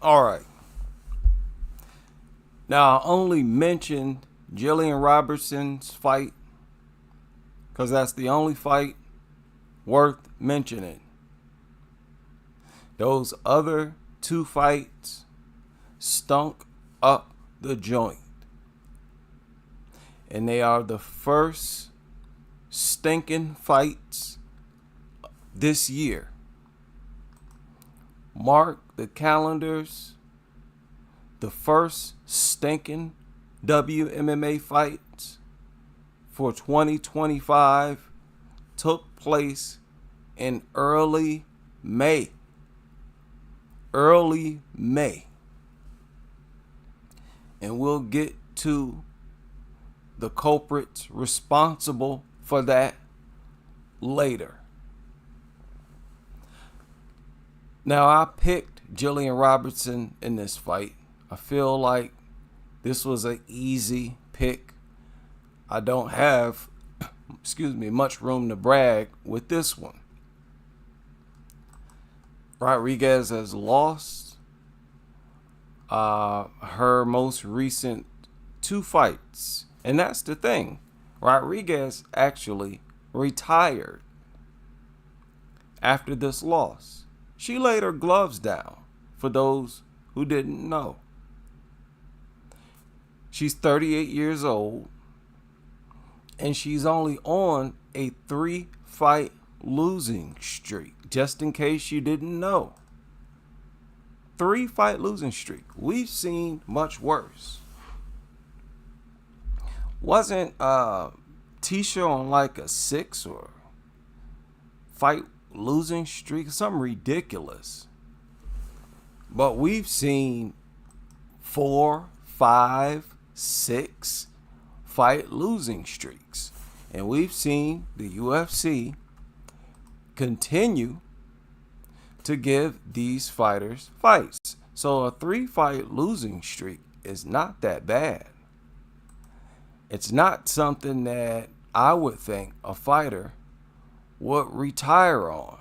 All right. Now, I only mentioned Gillian Robertson's fight because that's the only fight worth mentioning. Those other two fights stunk up the joint. And they are the first stinking fights this year. Mark the calendars. The first stinking WMMA fights for 2025 took place in early May. Early May. And we'll get to the culprits responsible for that later. Now, I picked Gillian Robertson in this fight. I feel like this was an easy pick. I don't have, much room to brag with this one. Rodriguez has lost her most recent two fights. And that's the thing. Rodriguez actually retired after this loss. She laid her gloves down, for those who didn't know. She's 38 years old, and she's only on a 3-fight losing streak, just in case you didn't know. 3-fight losing streak. We've seen much worse. Wasn't Tisha on like a 6 or fight losing streak? Something ridiculous. But we've seen 4, 5, 6 fight losing streaks. And we've seen the UFC continue to give these fighters fights. So a 3-fight losing streak is not that bad. It's not something that I would think a fighter would retire on.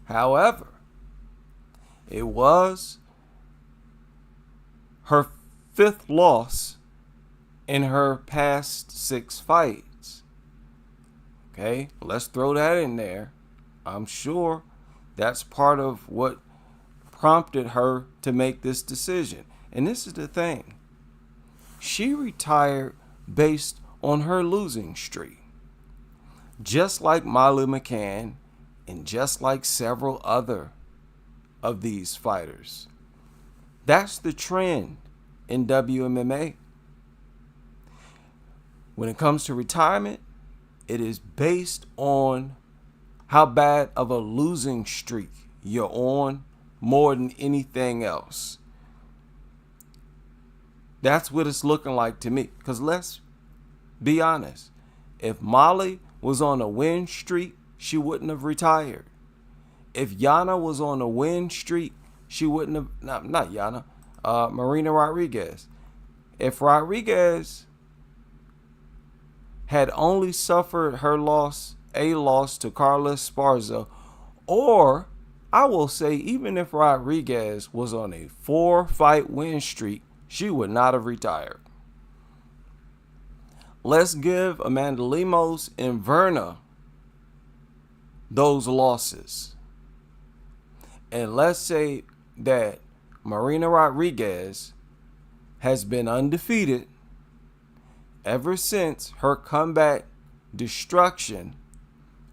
However, it was her 5th loss in her past 6 fights. Okay, let's throw that in there. I'm sure that's part of what prompted her to make this decision. And this is the thing. She retired based on her losing streak. Just like Molly McCann and just like several other of these fighters. That's the trend in WMMA. When it comes to retirement, it is based on how bad of a losing streak you're on more than anything else. That's what it's looking like to me. Because let's be honest. If Molly was on a win streak, she wouldn't have retired. If Yana was on a win streak, she wouldn't have, not Yana, Marina Rodriguez. If Rodriguez had only suffered a loss to Carlos Esparza, or I will say even if Rodriguez was on a 4-fight win streak, she would not have retired. Let's give Amanda Lemos and Verna those losses. And let's say that Marina Rodriguez has been undefeated ever since her comeback destruction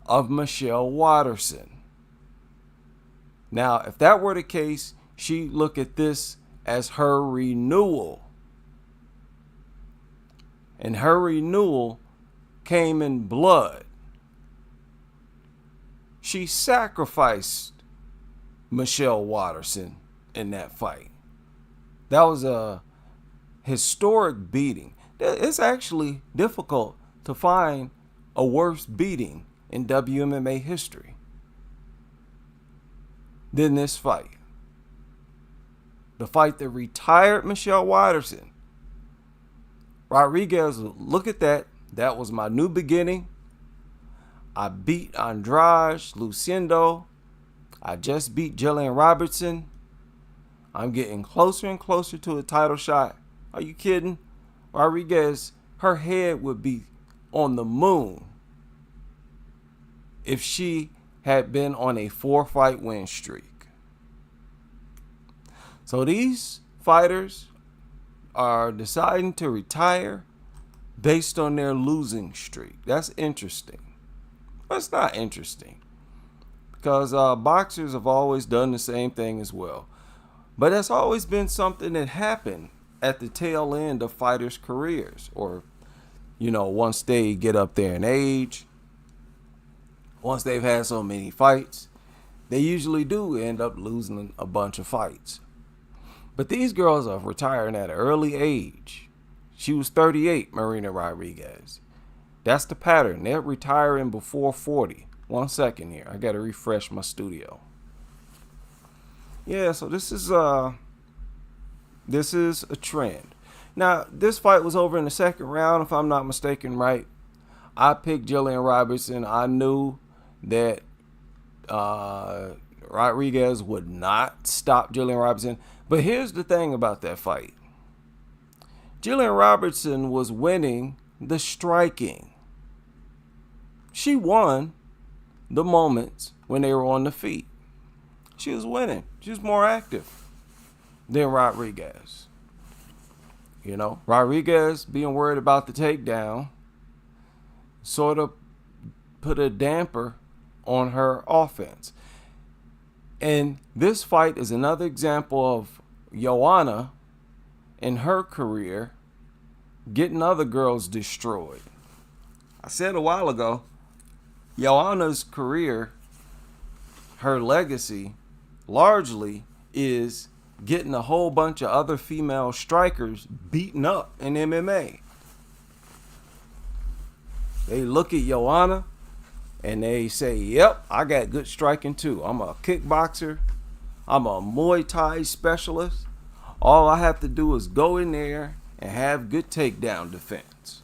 of Michelle Waterson. Now, if that were the case, she'd look at this as her renewal. And her renewal came in blood. She sacrificed Michelle Waterson in that fight. That was a historic beating. It's actually difficult to find a worse beating in WMMA history than this fight. The fight that retired Michelle Waterson. Rodriguez, look at that. That was my new beginning. I beat Andrade, Lucindo. I just beat Gillian Robertson. I'm getting closer and closer to a title shot. Are you kidding? Rodriguez, her head would be on the moon if she had been on a 4-fight win streak. So these fighters are deciding to retire based on their losing streak. That's interesting. That's not interesting because boxers have always done the same thing as well. But that's always been something that happened at the tail end of fighters' careers, or, once they get up there in age, once they've had so many fights, they usually do end up losing a bunch of fights. But these girls are retiring at an early age. She was 38, Marina Rodriguez. That's the pattern. They're retiring before 40. 1 second here. I got to refresh my studio. Yeah, so this is a trend. Now, this fight was over in the second round, if I'm not mistaken, right? I picked Gillian Robertson. I knew that Rodriguez would not stop Gillian Robertson. But here's the thing about that fight. Gillian Robertson was winning the striking. She won the moments when they were on the feet. She was winning. She was more active than Rodriguez. Rodriguez being worried about the takedown sort of put a damper on her offense. And this fight is another example of Joanna in her career getting other girls destroyed. I said a while ago, Joanna's career, her legacy, largely is getting a whole bunch of other female strikers beaten up in MMA. They look at Joanna and they say, yep, I got good striking too. I'm a kickboxer. I'm a Muay Thai specialist. All I have to do is go in there and have good takedown defense.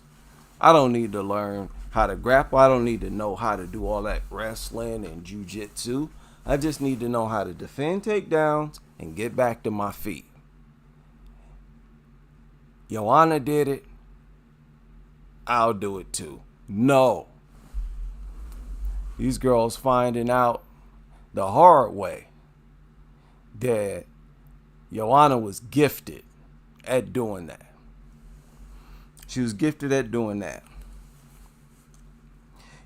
I don't need to learn how to grapple. I don't need to know how to do all that wrestling and jiu-jitsu. I just need to know how to defend takedowns and get back to my feet. Joanna did it. I'll do it too. No. These girls finding out the hard way that Joanna was gifted at doing that. She was gifted at doing that.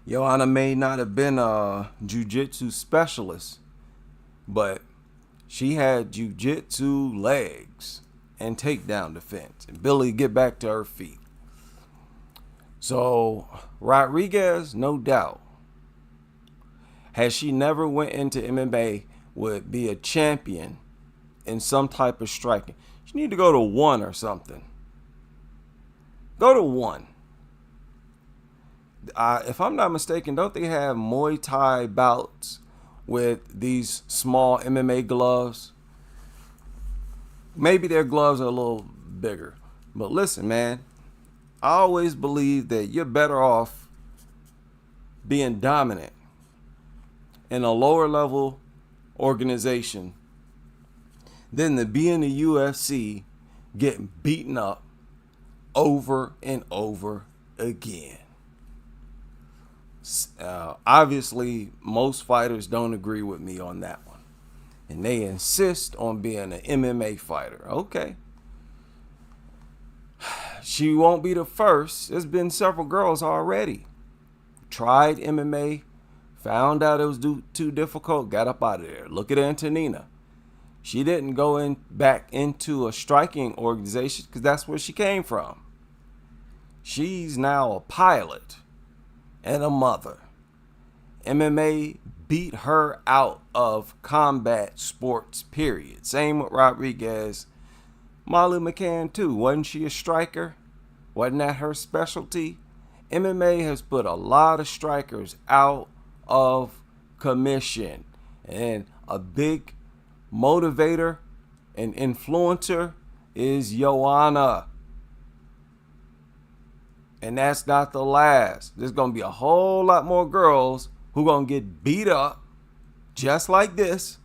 Joanna may not have been a jiu-jitsu specialist, but she had jiu-jitsu legs and takedown defense and ability to get back to her feet. So Rodriguez, no doubt, had she never went into MMA, would be a champion in some type of striking. She need to go to 1 or something. Go to 1. If I'm not mistaken, don't they have Muay Thai bouts with these small MMA gloves? Maybe their gloves are a little bigger. But listen, man, I always believe that you're better off being dominant in a lower level organization than to be in the UFC getting beaten up over and over again. Obviously, most fighters don't agree with me on that one. And they insist on being an MMA fighter. Okay. She won't be the first. There's been several girls already. Tried MMA, found out it was too difficult, got up out of there. Look at Antonina. She didn't go back into a striking organization because that's where she came from. She's now a pilot and a mother. MMA beat her out of combat sports, period. Same with Rodriguez. Molly McCann too. Wasn't she a striker? Wasn't that her specialty? MMA has put a lot of strikers out of commission. And a big motivator and influencer is Joanna. And that's not the last. There's going to be a whole lot more girls who going to get beat up just like this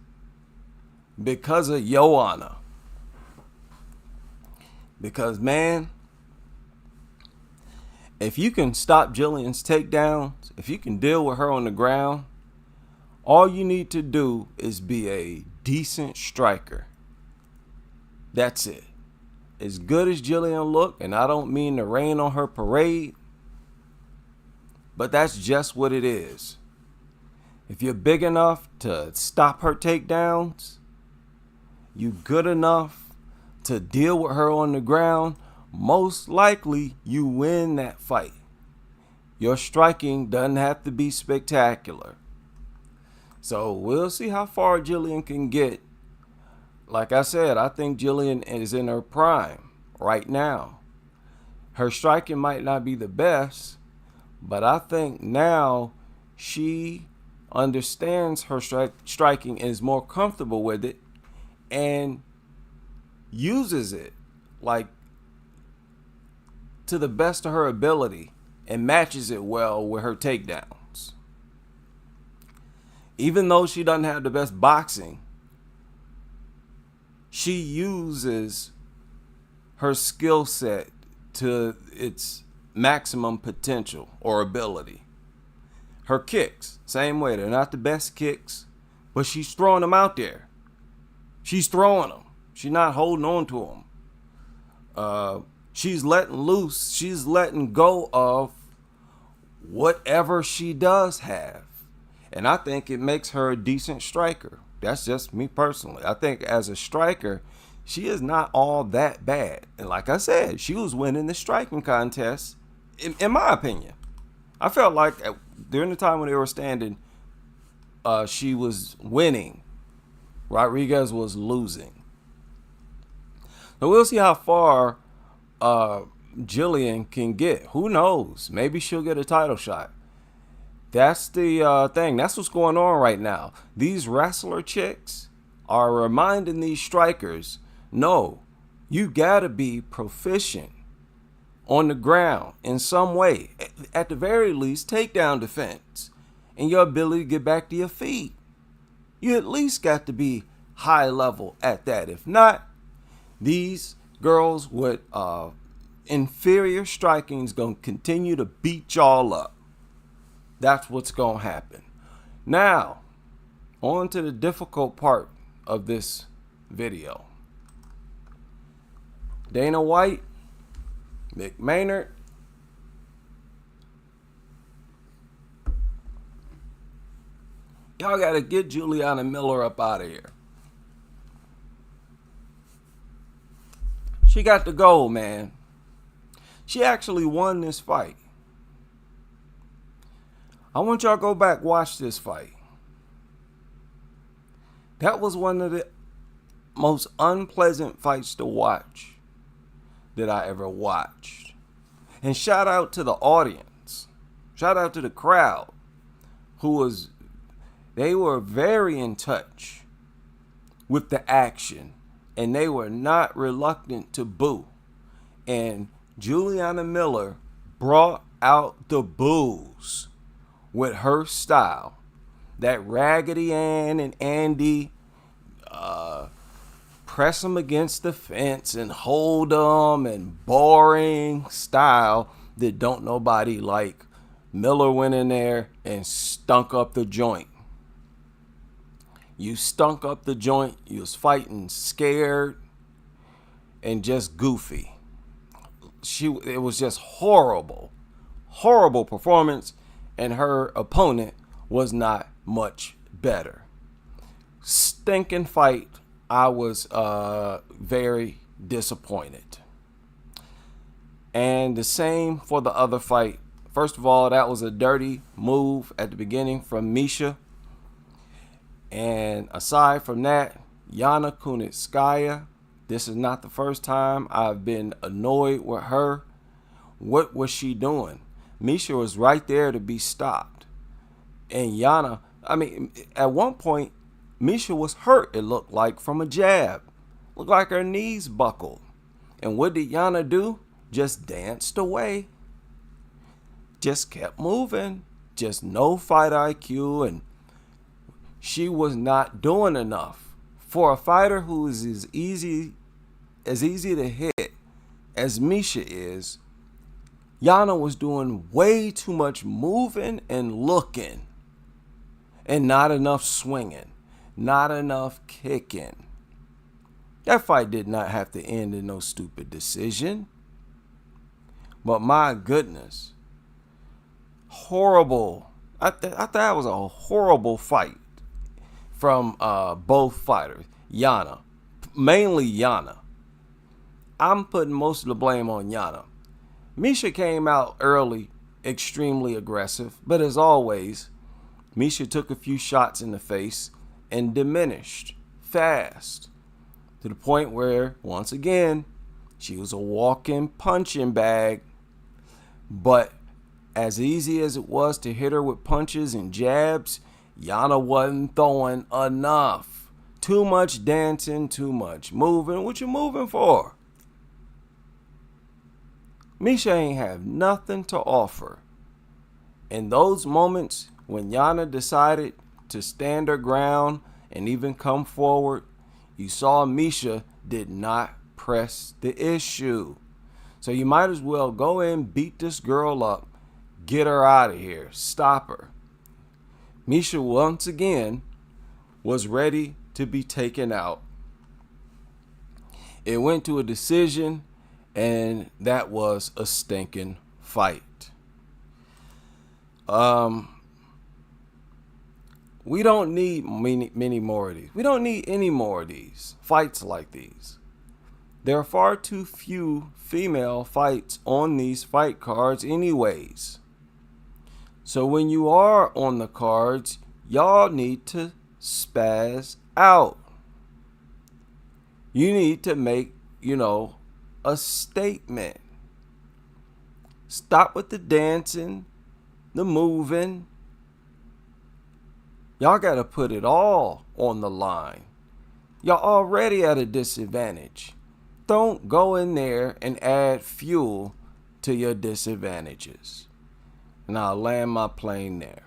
because of Joanna. Because, man, if you can stop Gillian's takedowns, if you can deal with her on the ground, all you need to do is be a decent striker. That's it. As good as Gillian looked, and I don't mean to rain on her parade, but that's just what it is. If you're big enough to stop her takedowns, you good enough to deal with her on the ground, most likely you win that fight. Your striking doesn't have to be spectacular. So we'll see how far Gillian can get. Like I said, I think Gillian is in her prime right now. Her striking might not be the best, but I think now she understands her striking and is more comfortable with it and uses it like to the best of her ability and matches it well with her takedowns. Even though she doesn't have the best boxing, she uses her skill set to its maximum potential or ability. Her kicks, same way. They're not the best kicks, but she's throwing them out there. She's throwing them. She's not holding on to them. She's letting loose. She's letting go of whatever she does have. And I think it makes her a decent striker. That's just me personally. I think as a striker, she is not all that bad. And like I said, she was winning the striking contest, in my opinion. I felt like during the time when they were standing, she was winning. Rodriguez was losing. So we'll see how far Gillian can get. Who knows? Maybe she'll get a title shot. That's the thing. That's what's going on right now. These wrestler chicks are reminding these strikers, no, you gotta be proficient on the ground in some way. At the very least, takedown defense and your ability to get back to your feet. You at least got to be high level at that. If not, these girls with inferior striking is going to continue to beat y'all up. That's what's going to happen. Now, on to the difficult part of this video. Dana White, Mick Maynard, y'all got to get Juliana Miller up out of here. She got the gold, man. She actually won this fight. I want y'all to go back, watch this fight. That was one of the most unpleasant fights to watch that I ever watched. And shout out to the audience Shout out to the crowd they were very in touch with the action, and they were not reluctant to boo. And Juliana Miller brought out the boos with her style. That Raggedy Ann and Andy press them against the fence and hold them, and boring style that don't nobody like. Miller went in there and stunk up the joint. You stunk up the joint. You was fighting scared and just goofy. It was just horrible performance, and her opponent was not much better. Stinking fight. I was very disappointed. And the same for the other fight. First of all, that was a dirty move at the beginning from Misha. And aside from that, Yana Kunitskaya, this is not the first time I've been annoyed with her. What was she doing? Misha was right there to be stopped. And Yana, at one point, Misha was hurt, it looked like, from a jab. Looked like her knees buckled. And what did Yana do? Just danced away. Just kept moving. Just no fight IQ, and she was not doing enough. For a fighter who is as easy to hit as Misha is, Yana was doing way too much moving and looking, and not enough swinging, not enough kicking. That fight did not have to end in no stupid decision. But my goodness, horrible. I thought that was a horrible fight from both fighters. Yana, mainly Yana. I'm putting most of the blame on Yana. Misha came out early, extremely aggressive, but as always, Misha took a few shots in the face and diminished fast to the point where, once again, she was a walking punching bag. But as easy as it was to hit her with punches and jabs, Yana wasn't throwing enough. Too much dancing, too much moving. What you moving for? Misha ain't have nothing to offer. In those moments when Yana decided to stand her ground and even come forward, you saw Misha did not press the issue. So you might as well go in, beat this girl up, get her out of here, stop her. Misha once again was ready to be taken out. It went to a decision, and that was a stinking fight. We don't need many more of these. We don't need any more of these fights like these. There are far too few female fights on these fight cards anyways. So when you are on the cards, y'all need to spaz out. You need to make, a statement. Stop with the dancing, the moving. Y'all got to put it all on the line. Y'all already at a disadvantage. Don't go in there and add fuel to your disadvantages. And I'll land my plane there.